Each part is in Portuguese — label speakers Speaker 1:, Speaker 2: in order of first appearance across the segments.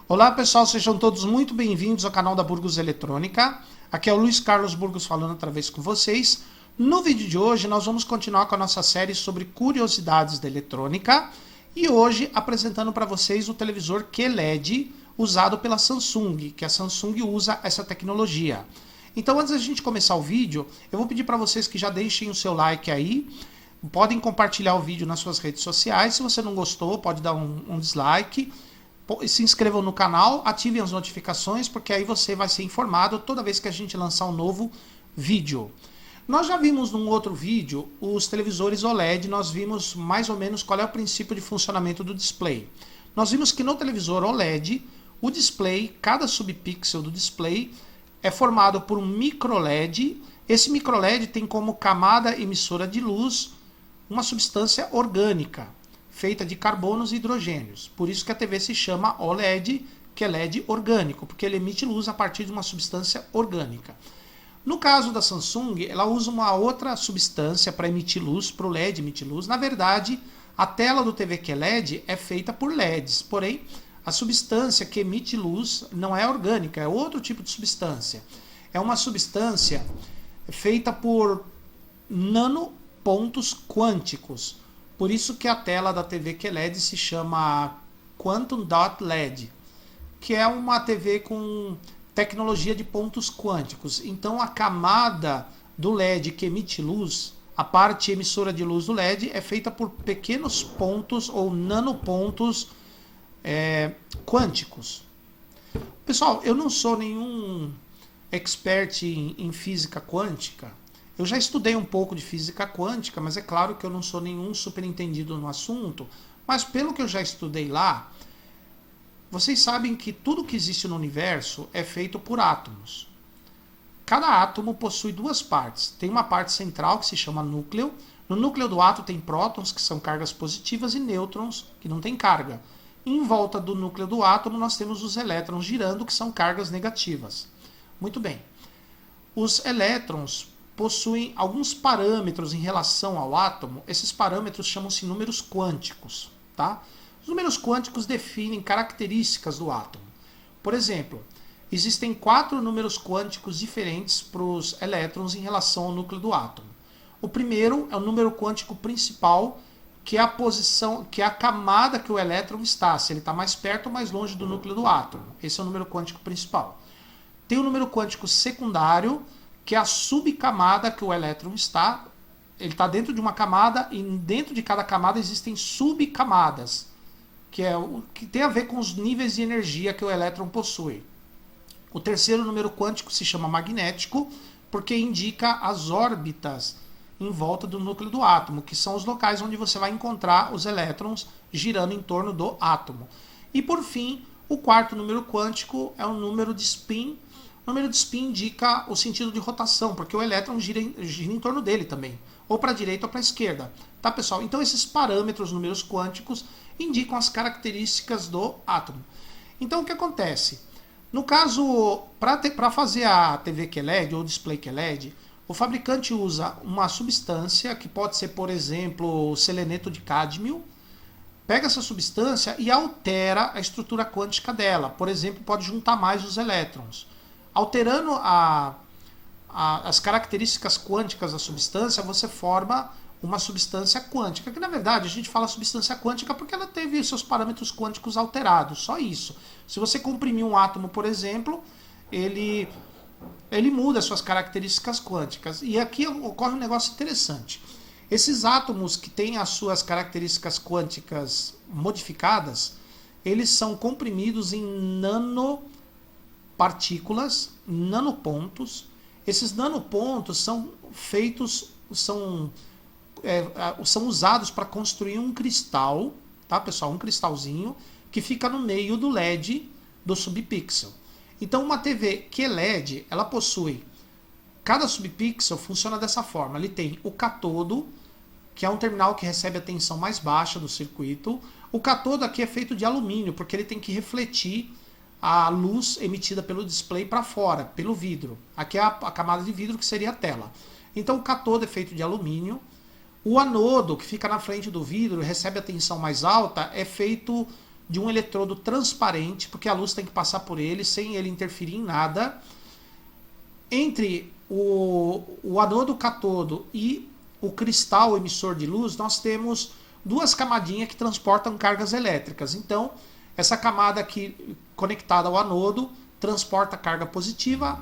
Speaker 1: Olá pessoal, sejam todos muito bem-vindos ao canal da Burgos Eletrônica. Aqui é o Luiz Carlos Burgos falando outra vez com vocês. No vídeo de hoje nós vamos continuar com a nossa série sobre curiosidades da eletrônica e hoje apresentando para vocês o televisor QLED usado pela Samsung, que a Samsung usa essa tecnologia. Então antes da gente começar o vídeo, eu vou pedir para vocês que já deixem o seu like aí, podem compartilhar o vídeo nas suas redes sociais, se você não gostou pode dar um dislike. Se inscrevam no canal, ativem as notificações, porque aí você vai ser informado toda vez que a gente lançar um novo vídeo. Nós já vimos num outro vídeo os televisores OLED, nós vimos mais ou menos qual é o princípio de funcionamento do display. Nós vimos que no televisor OLED, o display, cada subpixel do display é formado por um microLED. Esse microLED tem como camada emissora de luz uma substância orgânica, feita de carbonos e hidrogênios. Por isso que a TV se chama OLED, que é LED orgânico, porque ele emite luz a partir de uma substância orgânica. No caso da Samsung, ela usa uma outra substância para emitir luz, para o LED emitir luz. Na verdade, a tela do TV QLED é feita por LEDs, porém, a substância que emite luz não é orgânica, é outro tipo de substância. É uma substância feita por nanopontos quânticos. Por isso que a tela da TV QLED se chama Quantum Dot LED, que é uma TV com tecnologia de pontos quânticos. Então a camada do LED que emite luz, a parte emissora de luz do LED, é feita por pequenos pontos ou nanopontos quânticos. Pessoal, eu não sou nenhum expert em física quântica. Eu já estudei um pouco de física quântica, mas é claro que eu não sou nenhum superentendido no assunto. Mas pelo que eu já estudei lá, vocês sabem que tudo que existe no universo é feito por átomos. Cada átomo possui duas partes. Tem uma parte central que se chama núcleo. No núcleo do átomo tem prótons, que são cargas positivas, e nêutrons, que não têm carga. E em volta do núcleo do átomo nós temos os elétrons girando, que são cargas negativas. Muito bem. Os elétrons possuem alguns parâmetros em relação ao átomo. Esses parâmetros chamam-se números quânticos. Tá? Os números quânticos definem características do átomo. Por exemplo, existem 4 números quânticos diferentes para os elétrons em relação ao núcleo do átomo. O primeiro é o número quântico principal, que é a posição, que é a camada que o elétron está, se ele está mais perto ou mais longe do núcleo do átomo. Esse é o número quântico principal. Tem o número quântico secundário, que é a subcamada que o elétron está. Ele está dentro de uma camada e dentro de cada camada existem subcamadas, que tem a ver com os níveis de energia que o elétron possui. O terceiro número quântico se chama magnético, porque indica as órbitas em volta do núcleo do átomo, que são os locais onde você vai encontrar os elétrons girando em torno do átomo. E por fim, o quarto número quântico é o número de spin. O número de spin indica o sentido de rotação, porque o elétron gira em torno dele também, ou para a direita ou para a esquerda. Tá, pessoal? Então esses parâmetros, números quânticos, indicam as características do átomo. Então o que acontece? No caso, para fazer a TV QLED ou display QLED, o fabricante usa uma substância que pode ser, por exemplo, seleneto de cádmio, pega essa substância e altera a estrutura quântica dela. Por exemplo, pode juntar mais os elétrons. Alterando as características quânticas da substância, você forma uma substância quântica, que na verdade a gente fala substância quântica porque ela teve seus parâmetros quânticos alterados, só isso. Se você comprimir um átomo, por exemplo, ele muda as suas características quânticas. E aqui ocorre um negócio interessante. Esses átomos que têm as suas características quânticas modificadas, eles são comprimidos em nanopartículas, nanopontos. Esses nanopontos são usados para construir um cristal, tá, pessoal? Um cristalzinho que fica no meio do LED do subpixel. Então uma TV QLED, ela possui, cada subpixel funciona dessa forma. Ele tem o catodo, que é um terminal que recebe a tensão mais baixa do circuito. O catodo aqui é feito de alumínio, porque ele tem que refletir a luz emitida pelo display para fora, pelo vidro. Aqui é a camada de vidro que seria a tela. Então o catodo é feito de alumínio. O anodo, que fica na frente do vidro e recebe a tensão mais alta, é feito de um eletrodo transparente, porque a luz tem que passar por ele sem ele interferir em nada. Entre o anodo catodo e o cristal emissor de luz, nós temos duas camadinhas que transportam cargas elétricas. Então, essa camada aqui conectada ao anodo transporta carga positiva,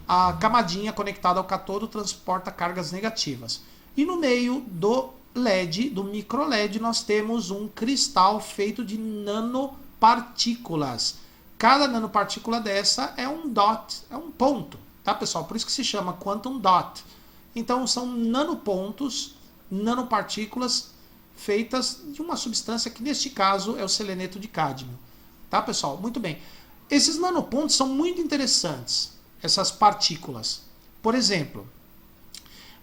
Speaker 1: a camadinha conectada ao catodo transporta cargas negativas. E no meio do LED, do micro LED, nós temos um cristal feito de nanopartículas. Cada nanopartícula dessa é um dot, é um ponto, tá, pessoal? Por isso que se chama quantum dot. Então são nanopontos, nanopartículas feitas de uma substância que neste caso é o seleneto de cádmio. Tá, pessoal? Muito bem. Esses nanopontos são muito interessantes, essas partículas. Por exemplo,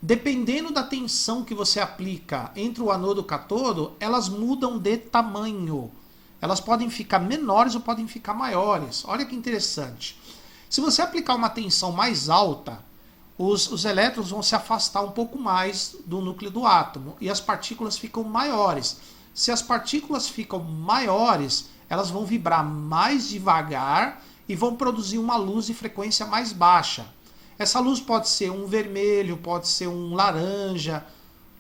Speaker 1: dependendo da tensão que você aplica entre o anodo e o catodo, elas mudam de tamanho. Elas podem ficar menores ou podem ficar maiores. Olha que interessante. Se você aplicar uma tensão mais alta, os elétrons vão se afastar um pouco mais do núcleo do átomo e as partículas ficam maiores. Se as partículas ficam maiores, elas vão vibrar mais devagar e vão produzir uma luz de frequência mais baixa. Essa luz pode ser um vermelho, pode ser um laranja,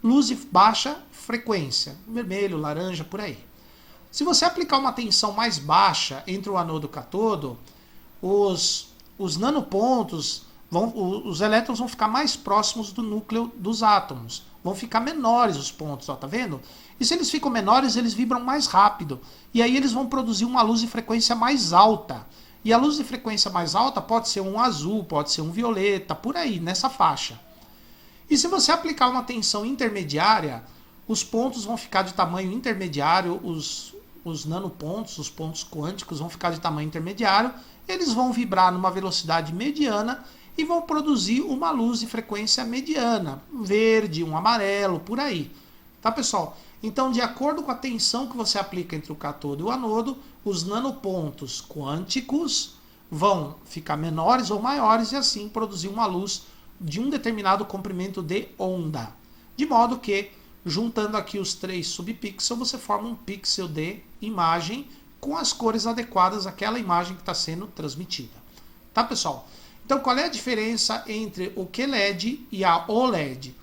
Speaker 1: luz de baixa frequência, vermelho, laranja, por aí. Se você aplicar uma tensão mais baixa entre o anodo e o catodo, os nanopontos, os elétrons vão ficar mais próximos do núcleo dos átomos. Vão ficar menores os pontos, ó, tá vendo? E se eles ficam menores, eles vibram mais rápido. E aí eles vão produzir uma luz de frequência mais alta. E a luz de frequência mais alta pode ser um azul, pode ser um violeta, por aí, nessa faixa. E se você aplicar uma tensão intermediária, os pontos vão ficar de tamanho intermediário, os nanopontos, os pontos quânticos vão ficar de tamanho intermediário, eles vão vibrar numa velocidade mediana e vão produzir uma luz de frequência mediana, um verde, um amarelo, por aí. Tá, pessoal? Então, de acordo com a tensão que você aplica entre o catodo e o anodo, os nanopontos quânticos vão ficar menores ou maiores e assim produzir uma luz de um determinado comprimento de onda. De modo que, juntando aqui os três subpixels, você forma um pixel de imagem com as cores adequadas àquela imagem que está sendo transmitida. Tá, pessoal? Então, qual é a diferença entre o QLED e a OLED?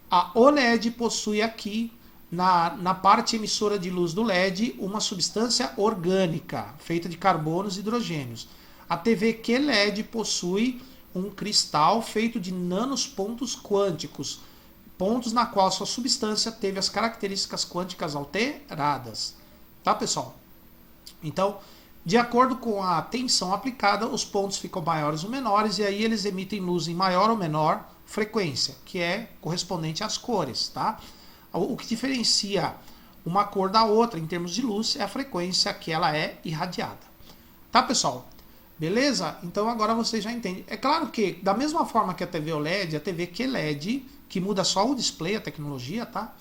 Speaker 1: A OLED possui aqui, na parte emissora de luz do LED, uma substância orgânica, feita de carbonos e hidrogênios. A TV QLED possui um cristal feito de nanospontos quânticos, pontos na qual sua substância teve as características quânticas alteradas. Tá, pessoal? Então, de acordo com a tensão aplicada, os pontos ficam maiores ou menores e aí eles emitem luz em maior ou menor frequência, que é correspondente às cores, tá? O que diferencia uma cor da outra em termos de luz é a frequência que ela é irradiada. Tá, pessoal? Beleza? Então agora vocês já entendem. É claro que, da mesma forma que a TV OLED, a TV QLED, que muda só o display, a tecnologia, tá?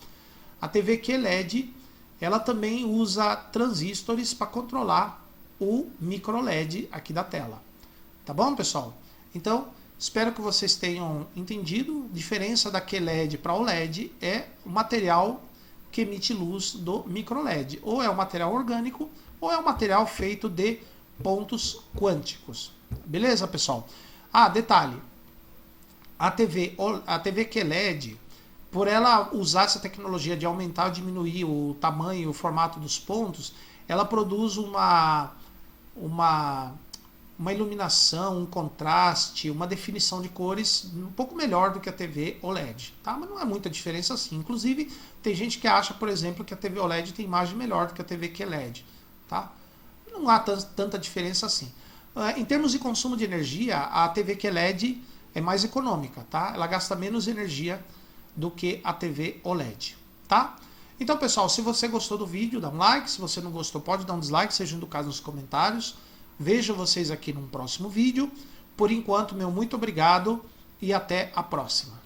Speaker 1: A TV QLED, ela também usa transistores para controlar o micro LED aqui da tela. Tá bom, pessoal? Então, espero que vocês tenham entendido. A diferença da QLED para o LED é o material que emite luz do micro LED. Ou é um material orgânico, ou é um material feito de pontos quânticos. Beleza, pessoal? Ah, detalhe. A TV QLED, por ela usar essa tecnologia de aumentar ou diminuir o tamanho e o formato dos pontos, ela produz uma iluminação, um contraste, uma definição de cores um pouco melhor do que a TV OLED, tá? Mas não é muita diferença assim. Inclusive, tem gente que acha, por exemplo, que a TV OLED tem imagem melhor do que a TV QLED, tá? Não há tanta diferença assim. Em termos de consumo de energia, a TV QLED é mais econômica, tá? Ela gasta menos energia do que a TV OLED, tá? Então, pessoal, se você gostou do vídeo, dá um like. Se você não gostou, pode dar um dislike, seja no caso nos comentários. Vejo vocês aqui num próximo vídeo. Por enquanto, meu muito obrigado e até a próxima.